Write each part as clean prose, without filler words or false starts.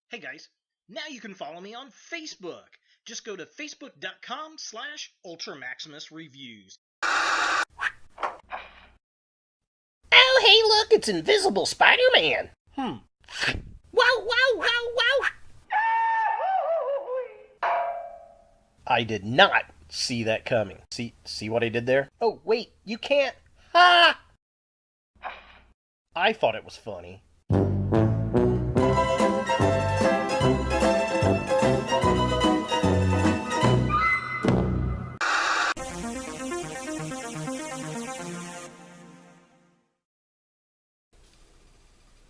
Hey guys, now you can follow me on Facebook. Just go to facebook.com/UltraMaximusReviews. Oh, hey, look, it's Invisible Spider-Man. Wow, wow, wow, wow. I did not see that coming. See what I did there? Oh, wait, you can't. Ah! I thought it was funny.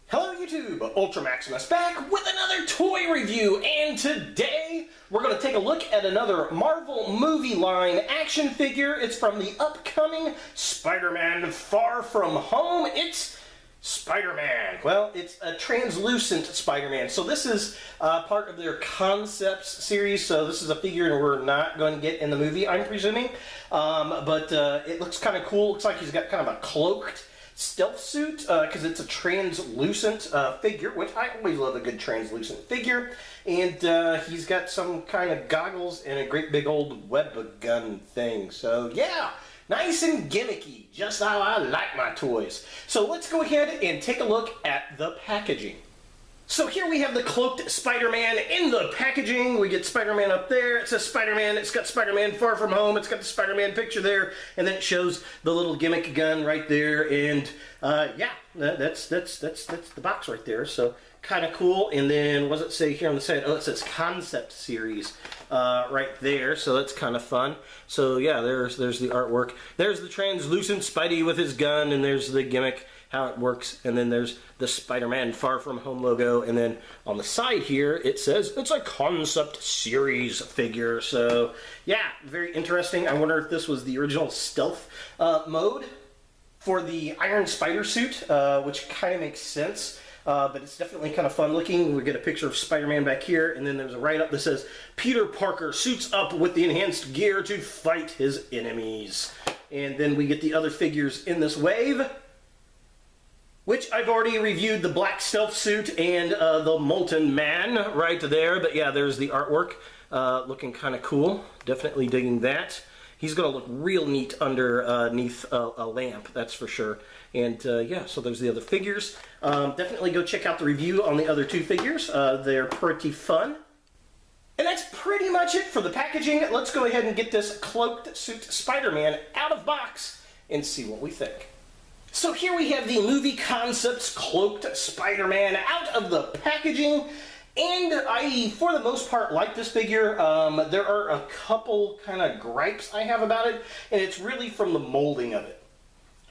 Hello YouTube, Ultra Maximus back with another toy review, and today we're going to take a look at another Marvel movie line action figure. It's from the upcoming Spider-Man Far From Home. It's Spider-Man. Well, it's a translucent Spider-Man. So this is part of their Concepts series. So this is a figure we're not going to get in the movie, I'm presuming. But it looks kind of cool. Looks like he's got kind of a cloaked stealth suit because it's a translucent figure, which I always love a good translucent figure. And he's got some kind of goggles and a great big old web gun thing. So yeah, nice and gimmicky, just how I like my toys. So let's go ahead and take a look at the packaging. So here we have the Cloaked Spider-Man in the packaging. We get Spider-Man up there. It says Spider-Man. It's got Spider-Man Far From Home. It's got the Spider-Man picture there. And then it shows the little gimmick gun right there. And yeah, that's the box right there. So kind of cool. And then what does it say here on the side? Oh, it says Concept Series right there. So that's kind of fun. So yeah, there's the artwork. There's the translucent Spidey with his gun. And there's the gimmick, how it works, and then there's the Spider-Man Far From Home logo, and then on the side here it says it's a Concept Series figure. So yeah, very interesting. I wonder if this was the original stealth mode for the Iron Spider suit, which kind of makes sense. But it's definitely kind of fun looking. We get a picture of Spider-Man back here, and then there's a write-up that says Peter Parker suits up with the enhanced gear to fight his enemies. And then we get the other figures in this wave, which I've already reviewed, the black stealth suit and the Molten Man right there. But yeah, there's the artwork looking kind of cool. Definitely digging that. He's going to look real neat underneath a lamp, that's for sure. And yeah, so there's the other figures. Definitely go check out the review on the other two figures. They're pretty fun. And that's pretty much it for the packaging. Let's go ahead and get this Cloaked Suit Spider-Man out of box and see what we think. So here we have the movie Concepts Cloaked Spider-Man out of the packaging, and I, for the most part, like this figure. There are a couple kind of gripes I have about it, and it's really from the molding of it.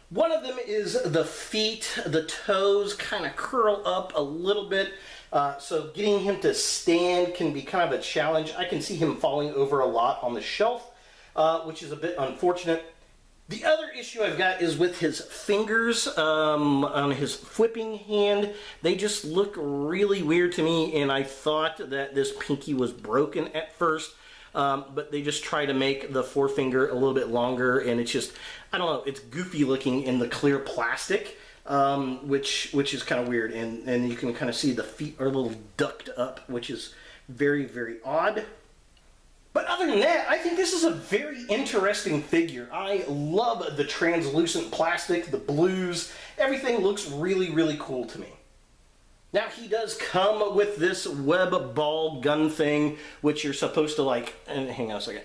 One of them is the feet, the toes kind of curl up a little bit, so getting him to stand can be kind of a challenge. I can see him falling over a lot on the shelf, which is a bit unfortunate. The other issue I've got is with his fingers on his flipping hand. They just look really weird to me, and I thought that this pinky was broken at first, but they just try to make the forefinger a little bit longer, and it's just, I don't know, it's goofy looking in the clear plastic, which is kind of weird, and you can kind of see the feet are a little ducked up, which is very, very odd. But other than that, I think this is a very interesting figure. I love the translucent plastic, the blues. Everything looks really, really cool to me. Now, he does come with this web ball gun thing, which you're supposed to, like, and hang on a second,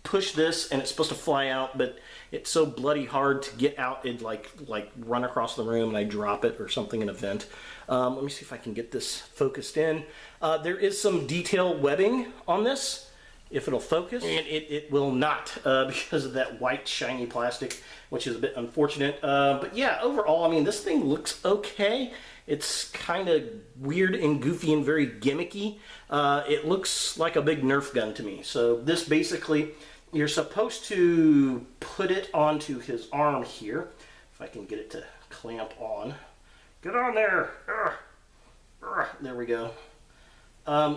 push this, and it's supposed to fly out, but it's so bloody hard to get out, it'd like run across the room, and I drop it or something in a vent. Let me see if I can get this focused in. There is some detail webbing on this, if it'll focus, and it will not because of that white shiny plastic, which is a bit unfortunate. But yeah, overall, I mean, this thing looks okay. It's kind of weird and goofy and very gimmicky. It looks like a big Nerf gun to me. So this basically, you're supposed to put it onto his arm here. If I can get it to clamp on. Get on there! There we go.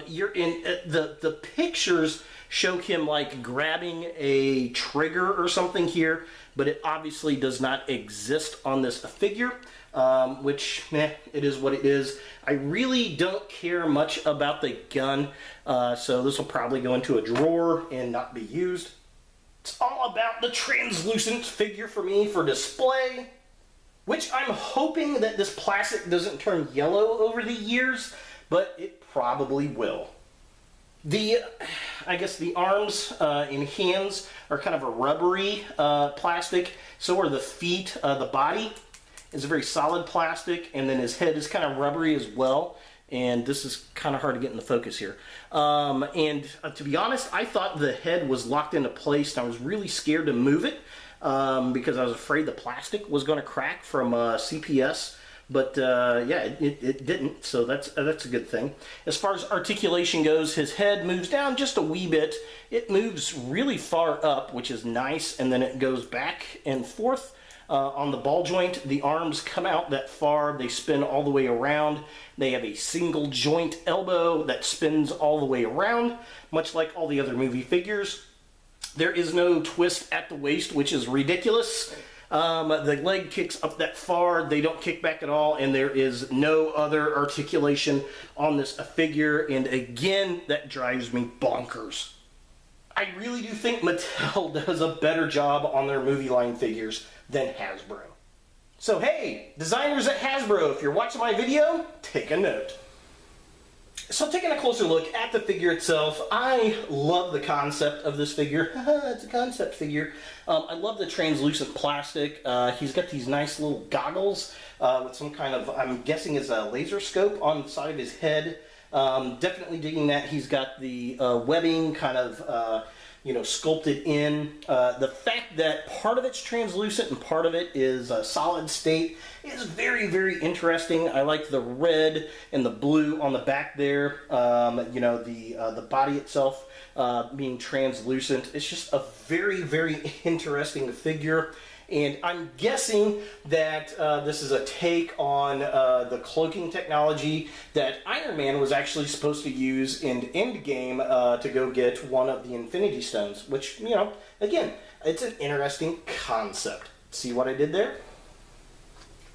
You're in the pictures show him like grabbing a trigger or something here, but it obviously does not exist on this figure. which, it is what it is. I really don't care much about the gun, so this will probably go into a drawer and not be used. It's all about the translucent figure for me for display, which I'm hoping that this plastic doesn't turn yellow over the years, but it probably will. I guess the arms and hands are kind of a rubbery plastic. So are the feet. The body is a very solid plastic, and then his head is kind of rubbery as well. And this is kind of hard to get in the focus here. To be honest, I thought the head was locked into place, and I was really scared to move it because I was afraid the plastic was going to crack from CPS. But yeah, it didn't, so that's a good thing. As far as articulation goes, his head moves down just a wee bit. It moves really far up, which is nice, and then it goes back and forth. On the ball joint, the arms come out that far. They spin all the way around. They have a single joint elbow that spins all the way around, much like all the other movie figures. There is no twist at the waist, which is ridiculous. The leg kicks up that far, they don't kick back at all, and there is no other articulation on this figure, and again, that drives me bonkers. I really do think Mattel does a better job on their movie line figures than Hasbro. So hey, designers at Hasbro, if you're watching my video, take a note. So taking a closer look at the figure itself, I love the concept of this figure. It's a concept figure. I love the translucent plastic. He's got these nice little goggles with some kind of, I'm guessing is a laser scope on the side of his head. Definitely digging that. He's got the webbing kind of sculpted in. The fact that part of it's translucent and part of it is solid state is very, very interesting. I like the red and the blue on the back there. The body itself being translucent. It's just a very, very interesting figure. And I'm guessing that this is a take on the cloaking technology that Iron Man was actually supposed to use in Endgame to go get one of the Infinity Stones, which, again, it's an interesting concept. See what I did there?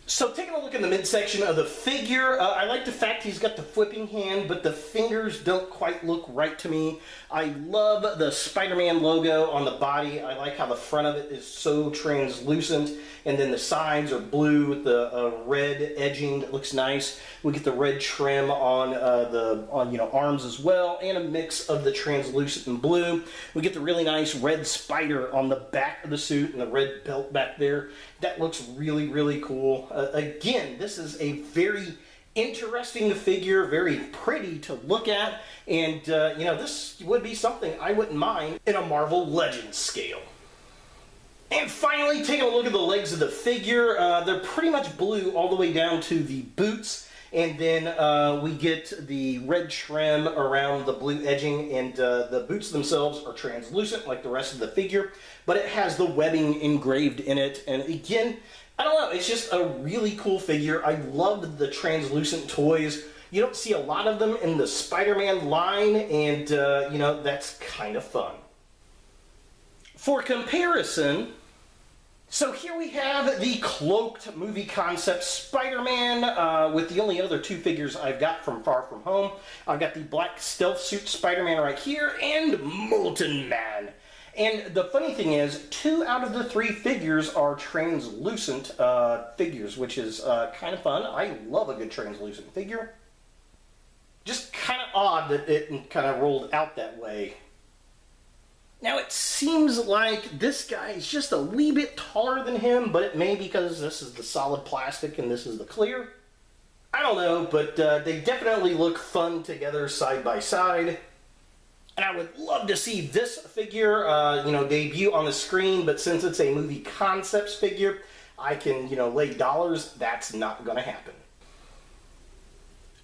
So taking a look in the midsection of the figure, I like the fact he's got the flipping hand, but the fingers don't quite look right to me. I love the Spider-Man logo on the body. I like how the front of it is so translucent, and then the sides are blue with the red edging that looks nice. We get the red trim on the arms as well, and a mix of the translucent and blue. We get the really nice red spider on the back of the suit and the red belt back there. That looks really, really cool. Again, this is a very interesting figure, very pretty to look at, and this would be something I wouldn't mind in a Marvel Legends scale. And finally, taking a look at the legs of the figure, they're pretty much blue all the way down to the boots, and then we get the red trim around the blue edging, and the boots themselves are translucent like the rest of the figure, but it has the webbing engraved in it, and again, I don't know, it's just a really cool figure. I love the translucent toys. You don't see a lot of them in the Spider-Man line, and that's kind of fun. For comparison, so here we have the Cloaked movie concept Spider-Man with the only other two figures I've got from Far From Home. I've got the black stealth suit Spider-Man right here and Molten Man. And the funny thing is, 2 out of the 3 figures are translucent figures, which is kind of fun. I love a good translucent figure. Just kind of odd that it kind of rolled out that way. Now it seems like this guy is just a wee bit taller than him, but it may be because this is the solid plastic and this is the clear. I don't know, but they definitely look fun together side by side. And I would love to see this figure, debut on the screen, but since it's a movie concepts figure, I can, lay dollars. That's not going to happen.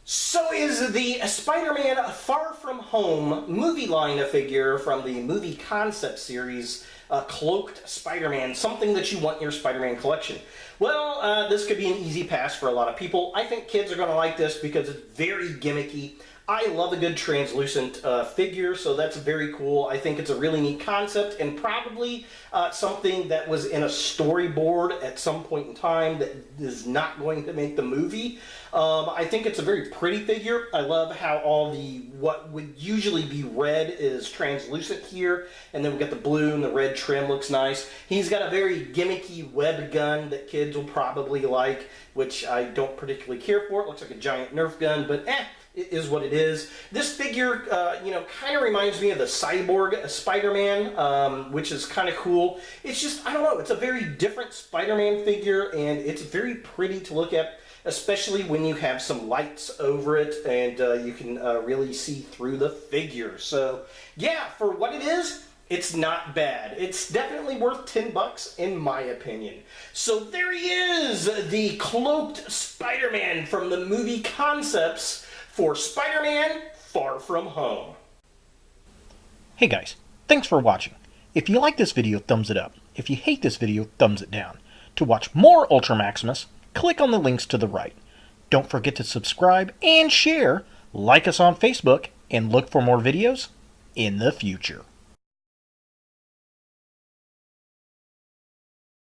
So is the Spider-Man Far From Home movie line figure from the movie concept series, Cloaked Spider-Man, something that you want in your Spider-Man collection. Well, this could be an easy pass for a lot of people. I think kids are going to like this because it's very gimmicky. I love a good translucent figure, so that's very cool. I think it's a really neat concept and probably something that was in a storyboard at some point in time that is not going to make the movie. I think it's a very pretty figure. I love how all the, what would usually be red is translucent here, and then we got the blue and the red trim looks nice. He's got a very gimmicky web gun that kids will probably like, which I don't particularly care for. It looks like a giant Nerf gun, but it is what it is. This figure, kind of reminds me of the Cyborg Spider-Man, which is kind of cool. It's just, I don't know, it's a very different Spider-Man figure, and it's very pretty to look at, especially when you have some lights over it, and you can really see through the figure. So, yeah, for what it is, it's not bad. It's definitely worth $10 in my opinion. So there he is, the Cloaked Spider-Man from the movie Concepts for Spider-Man Far From Home. Hey guys, thanks for watching. If you like this video, thumbs it up. If you hate this video, thumbs it down. To watch more Ultra Maximus, click on the links to the right. Don't forget to subscribe and share, like us on Facebook, and look for more videos in the future.